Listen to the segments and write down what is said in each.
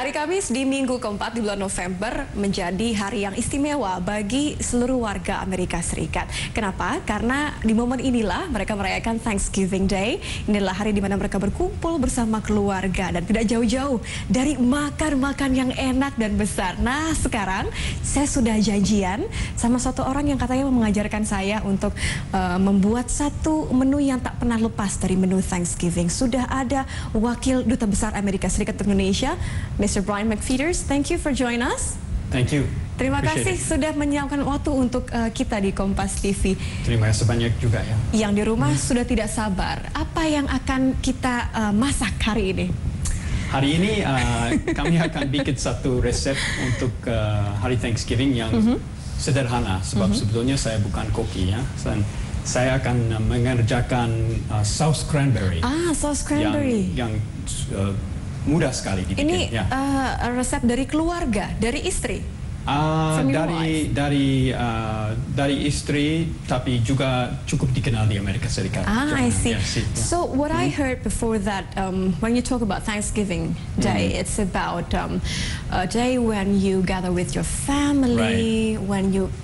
Hari Kamis di minggu keempat di bulan November menjadi hari yang istimewa bagi seluruh warga Amerika Serikat. Kenapa? Karena di momen inilah mereka merayakan Thanksgiving Day. Inilah hari di mana mereka berkumpul bersama keluarga dan tidak jauh-jauh dari makan-makan yang enak dan besar. Nah, sekarang saya sudah janjian sama satu orang yang katanya mengajarkan saya untuk membuat satu menu yang tak pernah lepas dari menu Thanksgiving. Sudah ada Wakil Duta Besar Amerika Serikat untuk Indonesia, Mr. Brian McFeeters. Thank you for joining us. Thank you. Terima kasih sudah menyiapkan waktu untuk kita di Kompas TV. Terima kasih banyak juga ya. Yang di rumah sudah tidak sabar. Apa yang akan kita masak hari ini? Hari ini kami akan bikin satu resep untuk hari Thanksgiving yang sederhana. Sebab sebetulnya saya bukan koki ya. Saya akan mengerjakan saus cranberry. Saus cranberry. Yang mudah sekali dibikin. Ini ya. Resep dari keluarga, dari istri? Dari istri, tapi juga cukup dikenal di Amerika Serikat. I see. Yes, yeah. So what I heard before that, when you talk about Thanksgiving Day, it's about a day when you gather with your family,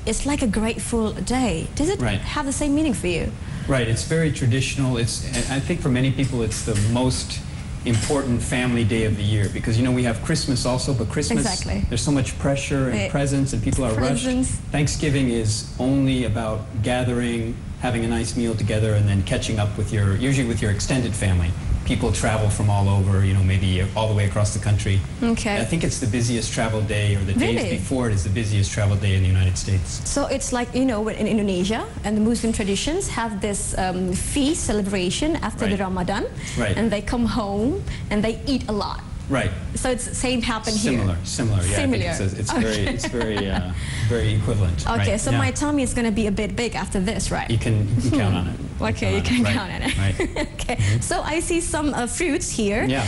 it's like a grateful day. Does it have the same meaning for you? Right, it's very traditional. I think for many people it's the most important family day of the year, because we have Christmas also, but Christmas there's so much pressure and presents and people are rushed. Thanksgiving is only about gathering, having a nice meal together, and then catching up with usually with your extended family. People travel from all over, maybe all the way across the country. Okay. I think it's the busiest travel day, or the days before it is the busiest travel day in the United States. So it's like, in Indonesia, and the Muslim traditions have this feast celebration after the Ramadan. And they come home and they eat a lot. Right. So it's same happen here. Similar. Yeah, similar. I think it's very equivalent. Okay, so my tummy is going to be a bit big after this, right? You can count on it. Okay, you can count on it. Right. Okay, so I see some fruits here. Yeah.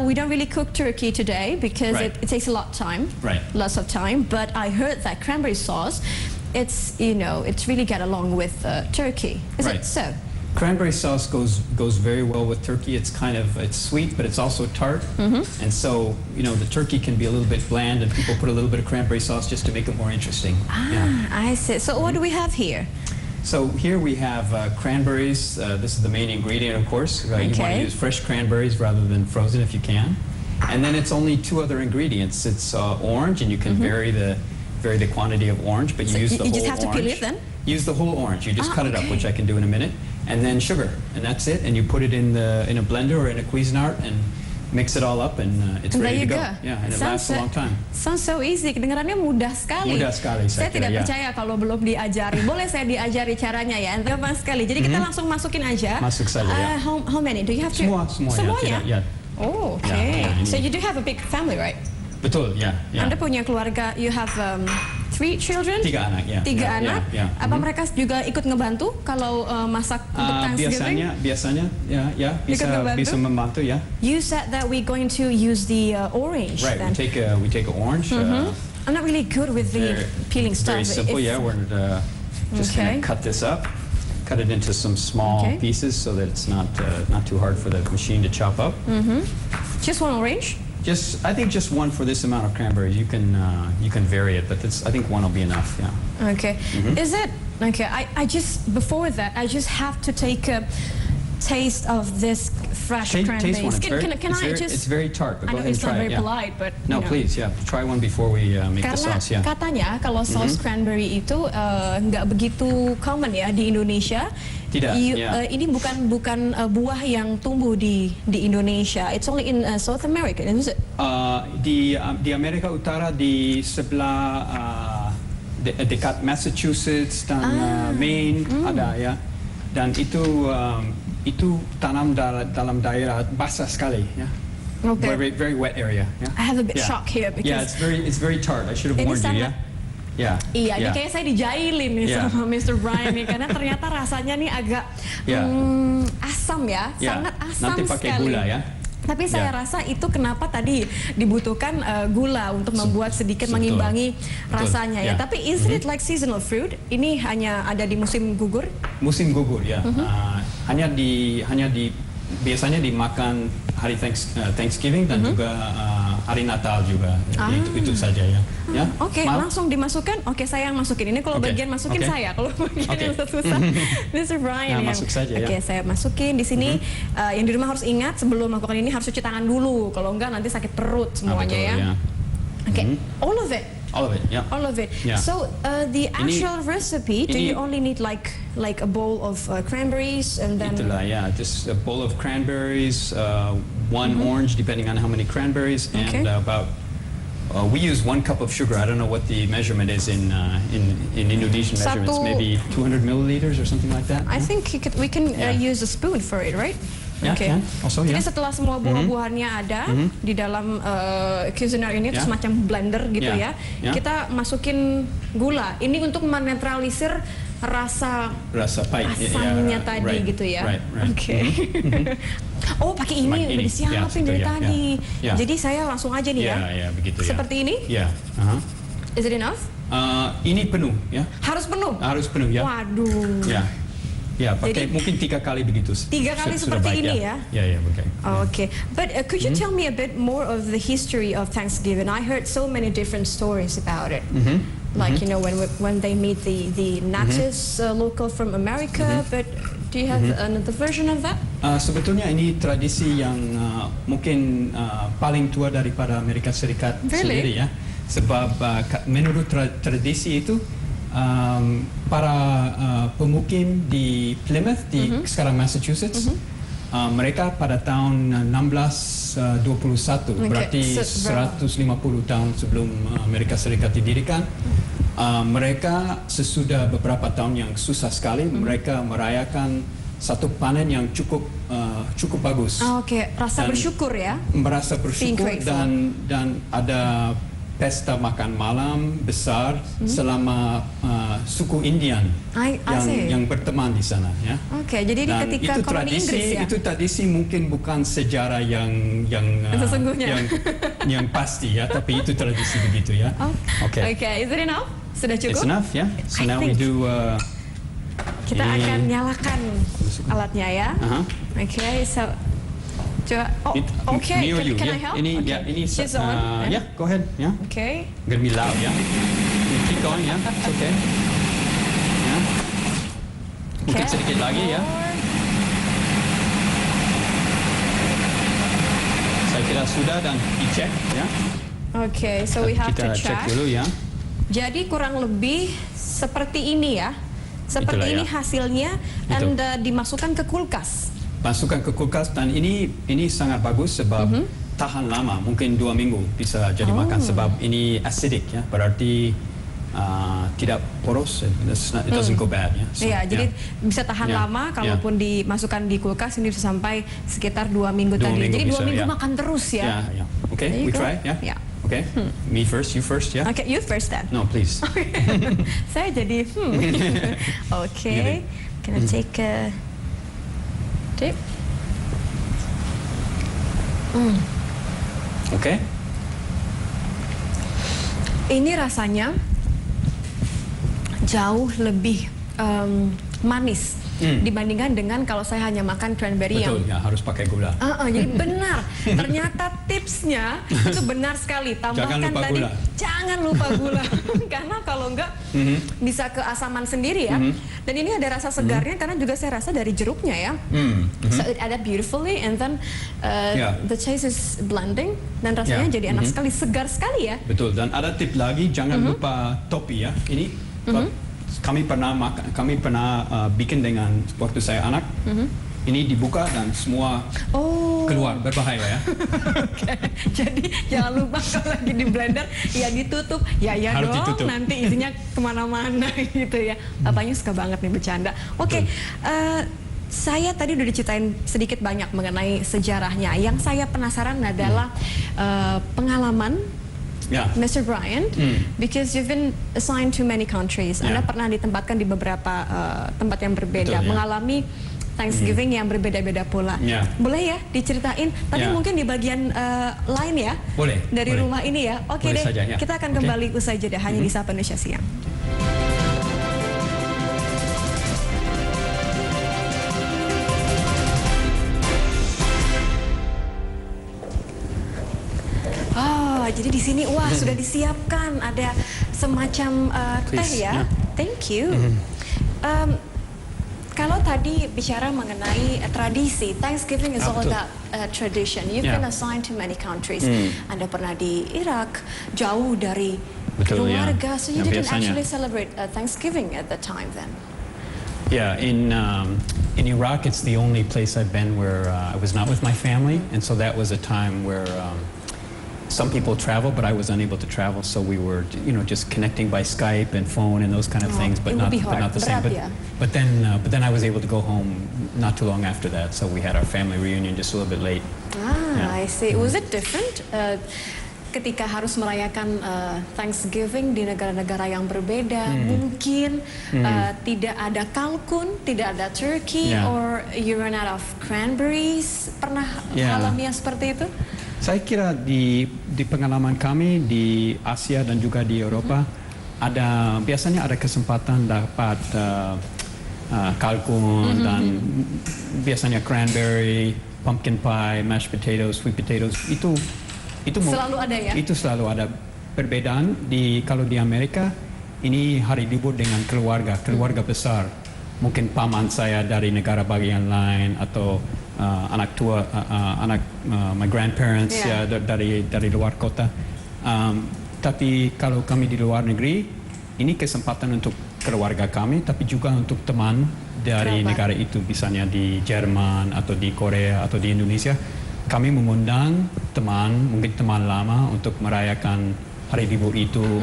We don't really cook turkey today because it takes a lot of time. Right. Lots of time. But I heard that cranberry sauce, it's really get along with turkey. Is it so? Cranberry sauce goes very well with turkey. It's sweet, but it's also tart. And so, the turkey can be a little bit bland, and people put a little bit of cranberry sauce just to make it more interesting. I see. So what do we have here? So here we have cranberries. This is the main ingredient, of course. You want to use fresh cranberries rather than frozen if you can. And then it's only two other ingredients. It's orange, and you can vary the quantity of orange, but you use the whole orange. You just have to peel it then? Use the whole orange. You just cut it up, which I can do in a minute. And then sugar, and that's it. And you put it in a blender or in a Cuisinart and mix it all up, and it's ready to go. Yeah, and it lasts a long time. Sounds so easy. Kedengarannya mudah sekali. Mudah sekali. Saya tidak percaya kalau belum diajari. Boleh saya diajari caranya ya? Gampang sekali. Jadi kita langsung masukin aja. Masuk saja ya. How many? Do you have to? Semuanya. Ya? Oh, okay. So you do have a big family, right? Betul, ya. Anda punya keluarga. You have 3 children? 3 anak, ya. 3 anak? Apa mereka juga ikut ngebantu kalau masak untuk Thanksgiving? Biasanya, bisa membantu, ya. You said that we're going to use the orange. Right, then. we take an orange. I'm not really good with the peeling stuff. Very simple, We're just going to cut this up. Cut it into some small pieces so that it's not too hard for the machine to chop up. Just one orange? I think just one for this amount of cranberries. You can vary it, but I think one will be enough. Yeah. Okay. Is it okay? I just before that I just have to take a taste of this fresh cranberries. It's very tart. But go ahead and try it. It's not very polite, but no, please, Try one before we make the sauce. Yeah. Katanya kalau saus cranberry itu nggak begitu common ya di Indonesia. Tidak. Ini bukan buah yang tumbuh di Indonesia. It's only in South America, is it? Di Amerika Utara, di sebelah dekat Massachusetts dan Maine ada ya. Dan itu tanam dalam daerah basah sekali ya. Okay. Very wet area. Yeah? I have a bit shock here because it's very tart. I should have warned you. Yeah. Iya, ini kayak saya dijailin nih sama Mr. Brian nih, karena ternyata rasanya nih agak asam ya, sangat asam Nanti pakai sekali. Gula ya. Tapi saya rasa itu kenapa tadi dibutuhkan gula untuk membuat sedikit mengimbangi rasanya ya. Tapi is it like seasonal fruit? Ini hanya ada di musim gugur? Musim gugur ya. Biasanya dimakan hari Thanksgiving dan juga hari Natal juga. Itu saja ya. Ya. Oke, langsung dimasukkan. Oke, saya yang masukin. Ini kalau bagian masukin saya, kalau bagian yang susah, Mr. Brian yang. Masuk saja ya. Oke, saya masukin di sini. Yang di rumah harus ingat sebelum melakukan ini harus cuci tangan dulu. Kalau enggak nanti sakit perut semuanya betul, ya. Oke, all of it. All of it, yeah. All of it. Yeah. So the actual recipe, do you only need like a bowl of cranberries and then? Itulah, yeah. Just a bowl of cranberries, one orange, depending on how many cranberries, and about. We use 1 cup of sugar. I don't know what the measurement is in Indonesian measurements. Maybe 200 milliliters or something like that. I think we can use a spoon for it, right? Yeah, Okay. Also, Jadi setelah semua buah-buahannya ada di dalam Cuisinart ini, itu semacam blender gitu ya, kita masukin gula. Ini untuk menetralisir rasa pahit, asamnya tadi gitu ya. Right. Oke. Oh, pakai ini udah disiapin dari tadi. Jadi saya langsung aja nih ya. Ya, begitu ya. Seperti ini? Ya. Is it enough? Ini penuh ya. Harus penuh? Harus penuh ya. Waduh. Ya, pakai mungkin 3 kali begitu. 3 kali seperti ini ya? Ya, oke. Okay, but could you tell me a bit more of the history of Thanksgiving? I heard so many different stories about it. Like you know when they meet the natives local from America, but do you have another version of that? Sebetulnya ini tradisi yang mungkin paling tua daripada Amerika Serikat sendiri ya. Sebab menurut tradisi itu para pemukim di Plymouth di sekarang Massachusetts, mereka pada tahun 1621, berarti 150 tahun sebelum Amerika Serikat didirikan, mereka sesudah beberapa tahun yang susah sekali, mereka merayakan satu panen yang cukup bagus. Oke, rasa bersyukur ya? Merasa bersyukur dan ada pesta makan malam besar selama suku Indian yang berteman di sana ya. Oke, jadi dan ketika itu koloni Inggris ya. Itu tradisi mungkin bukan sejarah yang pasti ya, tapi itu tradisi begitu ya. Oke, is it enough? Sudah cukup? It's enough ya. So now we do. Kita akan nyalakan alatnya ya. Oke, so. Okay, can I help? Ini She's on. Yeah, go ahead. Yeah. Okay. Gonna be loud, yeah. Keep going, yeah. It's okay. Yeah. Mungkin sedikit lagi ya. Saya kira sudah dan dicek, ya. Okay, so we have to check. Kita cek dulu ya. Jadi kurang lebih seperti ini ya. Seperti ini hasilnya dan dimasukkan ke kulkas. Masukkan ke kulkas dan ini sangat bagus sebab tahan lama, mungkin 2 minggu bisa jadi makan sebab ini acidic ya, berarti tidak poros, it doesn't go bad ya. So, jadi bisa tahan lama kalaupun dimasukkan di kulkas ini bisa sampai sekitar 2 minggu tadi. Jadi 2 minggu makan terus ya. Okay, we try ya. Okay, me first, you first ya. Okay, you first then. No, please. Saya jadi Okay, can I take a dip? Oke. Ini rasanya jauh lebih manis dibandingkan dengan kalau saya hanya makan cranberry. Betul, ya harus pakai gula. Jadi benar, ternyata tipsnya itu benar sekali. Tambahkan tadi, jangan lupa gula, karena kalau enggak bisa keasaman sendiri ya. Dan ini ada rasa segarnya karena juga saya rasa dari jeruknya ya. So it added beautifully and then the taste is blending dan rasanya jadi enak sekali, segar sekali ya. Betul, dan ada tip lagi, jangan lupa topi ya. Ini kami pernah bikin dengan waktu saya anak. Ini dibuka dan semua keluar, berbahaya ya. Jadi jangan lupa kalau lagi di blender ya ditutup, ya harus dong ditutup. Nanti isinya kemana-mana gitu ya. Bapaknya suka banget nih bercanda. Saya tadi udah diceritain sedikit banyak mengenai sejarahnya. Yang saya penasaran adalah pengalaman Mr. Brian, because you've been assigned to many countries. Anda pernah ditempatkan di beberapa tempat yang berbeda, mengalami Thanksgiving yang berbeda-beda pula. Boleh ya diceritain? Tapi mungkin di bagian lain ya, dari rumah ini ya. Oke deh, kita akan kembali usai jeda hanya di Sapa Indonesia Siang. jadi di sini wah sudah disiapkan ada semacam teh ya. Thank you. Kalau tadi bicara mengenai tradisi, Thanksgiving is all about tradition. You've been assigned to many countries. Anda pernah di Irak, jauh dari keluarga, so you didn't actually celebrate Thanksgiving at the time then. Yeah, in Iraq, it's the only place I've been where I was not with my family, and so that was a time where some people travel, but I was unable to travel, so we were, just connecting by Skype and phone and those kind of things, but not the same. But then I was able to go home not too long after that, so we had our family reunion just a little bit late. I see. Was it different? Ketika harus merayakan Thanksgiving di negara-negara yang berbeda, mungkin tidak ada kalkun, tidak ada turkey, or you run out of cranberries. Pernah alami yang seperti itu? Saya kira di pengalaman kami di Asia dan juga di Eropa, biasanya ada kesempatan dapat kalkun dan biasanya cranberry, pumpkin pie, mashed potatoes, sweet potatoes. Itu selalu ada ya? Itu selalu ada. Perbedaan kalau di Amerika ini hari libur dengan keluarga besar. Mungkin paman saya dari negara bagian lain atau anak tua, my grandparents dari luar kota. Tapi kalau kami di luar negeri, ini kesempatan untuk keluarga kami, tapi juga untuk teman dari negara itu, misalnya di Jerman atau di Korea atau di Indonesia. Kami mengundang mungkin teman lama untuk merayakan hari libur itu,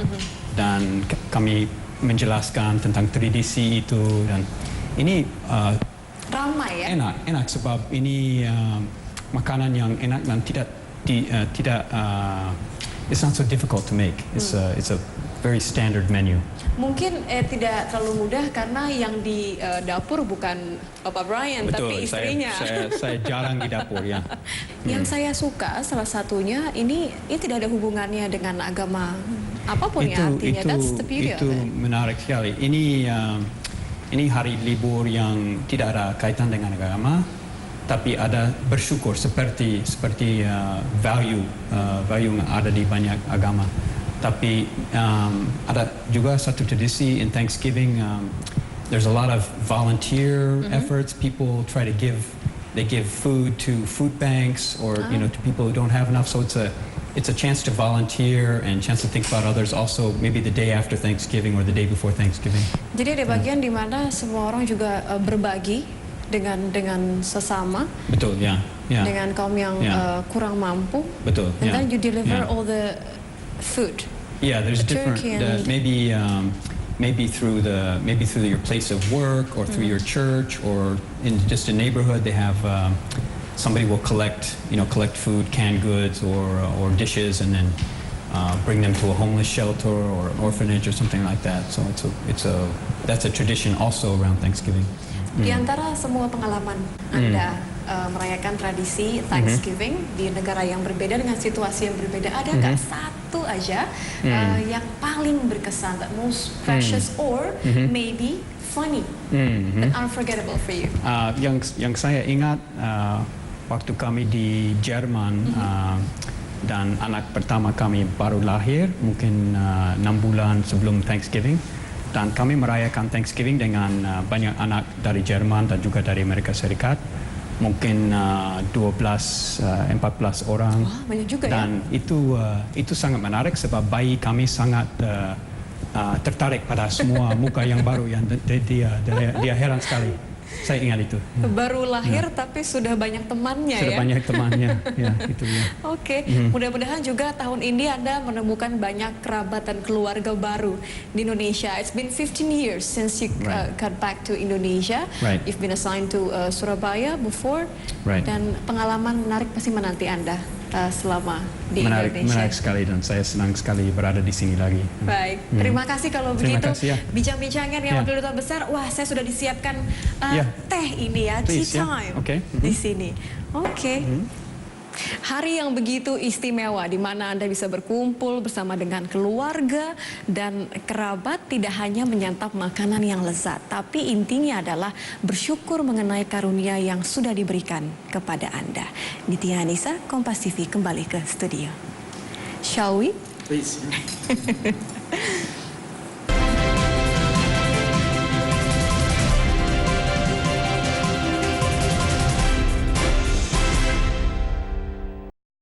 dan kami menjelaskan tentang tradisi itu, dan ini ramai ya? Enak sebab ini makanan yang enak dan tidak it's not so difficult to make. It's a very standard menu. Mungkin tidak terlalu mudah karena yang di dapur bukan Papa Brian, tapi istrinya. Saya jarang di dapur ya. Yang saya suka salah satunya ini tidak ada hubungannya dengan agama apapun ya artinya. That's the beauty of it. Itu menarik sekali. Ini hari libur yang tidak ada kaitan dengan agama, tapi ada bersyukur seperti value yang ada di banyak agama. Tapi ada juga satu tradisi in Thanksgiving. There's a lot of volunteer efforts. People try to give food to food banks or to people who don't have enough. So it's a chance to volunteer and chance to think about others. Also, maybe the day after Thanksgiving or the day before Thanksgiving. Jadi ada bagian di mana semua orang juga berbagi dengan sesama. Betul, ya. Dengan kaum yang kurang mampu. Betul. And then you deliver all the food. Yeah, there's different. Maybe through your place of work or through your church or in just a neighborhood, they have somebody will collect food, canned goods or dishes, and then bring them to a homeless shelter or an orphanage or something like that. So that's a tradition also around Thanksgiving. Di antara semua pengalaman Anda merayakan tradisi Thanksgiving di negara yang berbeda dengan situasi yang berbeda, ada nggak satu aja yang paling berkesan, that most precious or maybe funny, but unforgettable for you? Yang saya ingat waktu kami di Jerman dan anak pertama kami baru lahir, mungkin 6 bulan sebelum Thanksgiving. Dan kami merayakan Thanksgiving dengan banyak anak dari Jerman dan juga dari Amerika Serikat. Mungkin 12-14 orang. Wah, banyak juga dan itu sangat menarik sebab bayi kami sangat tertarik pada semua muka yang baru, yang dia heran sekali. Saya ingat itu. Baru lahir tapi sudah banyak temannya sudah banyak temannya, ya itu ya. Oke, mudah-mudahan juga tahun ini Anda menemukan banyak kerabat dan keluarga baru di Indonesia. It's been 15 years since you got back to Indonesia. You've been assigned to Surabaya before. Dan pengalaman menarik pasti menanti Anda selama di Indonesia. Menarik sekali dan saya senang sekali berada di sini lagi. Baik, terima kasih kalau begitu. Bincang-bincangnya yang Wakil Duta Besar, wah saya sudah disiapkan teh ini ya, tea time di sini. Hari yang begitu istimewa di mana Anda bisa berkumpul bersama dengan keluarga dan kerabat, tidak hanya menyantap makanan yang lezat, tapi intinya adalah bersyukur mengenai karunia yang sudah diberikan kepada Anda. Nitya Anissa, Kompas TV kembali ke studio. Shall we? Please.